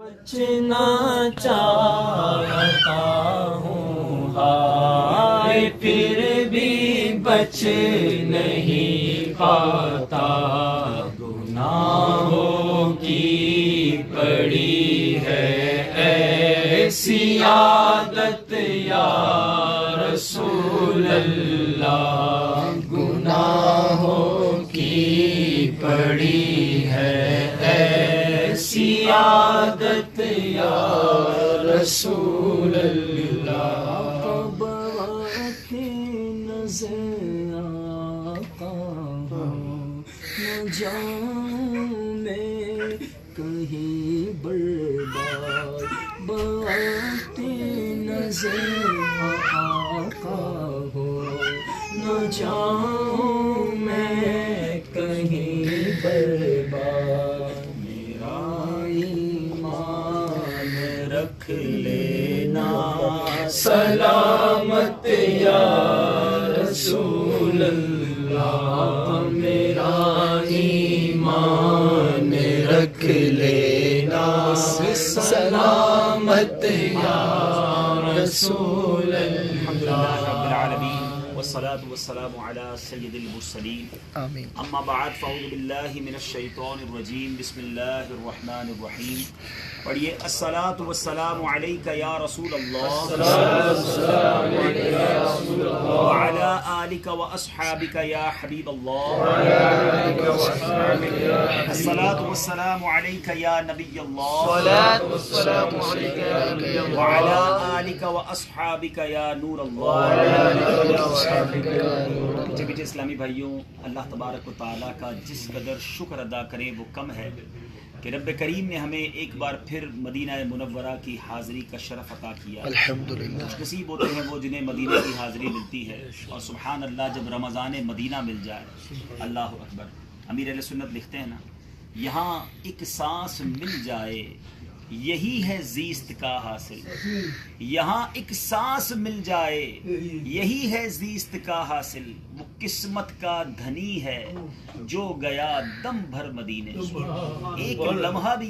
بچنا چاہتا ہوں ہائے پھر بھی بچ نہیں پاتا، گناہوں کی پڑی ہے ایسی عادت یا رسول اللہ، گناہوں کی پڑی ہے ایسی عادت یا رسول اللہ، بات نظر آتا ہوں نہ جاؤں میں کہیں برباد، بات نظر آتا ہوں نہ جاؤں میں کہیں برباد، رکھ لینا سلامت یا رسول اللہ، میرا ایمان رکھ لینا سلامت یا رسول اللہ۔ رب العالمین والصلاة والسلام على سید المرسلین، آمین۔ اما بعد فاعوذ باللہ من الشیطان الرجیم، بسم اللہ الرحمن الرحیم۔ پڑھیے الصلاۃ والسلام علیک یا رسول اللہ وعلی آلک واصحابک یا حبیب اللہ، الصلاۃ والسلام علیک یا نبی اللہ وعلی آلک واصحابک یا نور اللہ۔ میٹھے میٹھے اسلامی بھائیوں، اللہ تبارک و تعالیٰ کا جس قدر شکر ادا کریں وہ کم ہے کہ رب کریم نے ہمیں ایک بار پھر مدینہ منورہ کی حاضری کا شرف عطا کیا۔ الحمدللہ۔ خوش نصیب ہوتے ہیں وہ جنہیں مدینہ کی حاضری ملتی ہے، اور سبحان اللہ جب رمضان مدینہ مل جائے، اللہ اکبر۔ امیر اہل سنت لکھتے ہیں نا، یہاں ایک سانس مل جائے یہی ہے زیست کا حاصل، یہاں ایک سانس مل جائے یہی ہے زیست کا حاصل، وہ قسمت کا دھنی ہے جو گیا دم بھر مدینے، ایک لمحہ بھی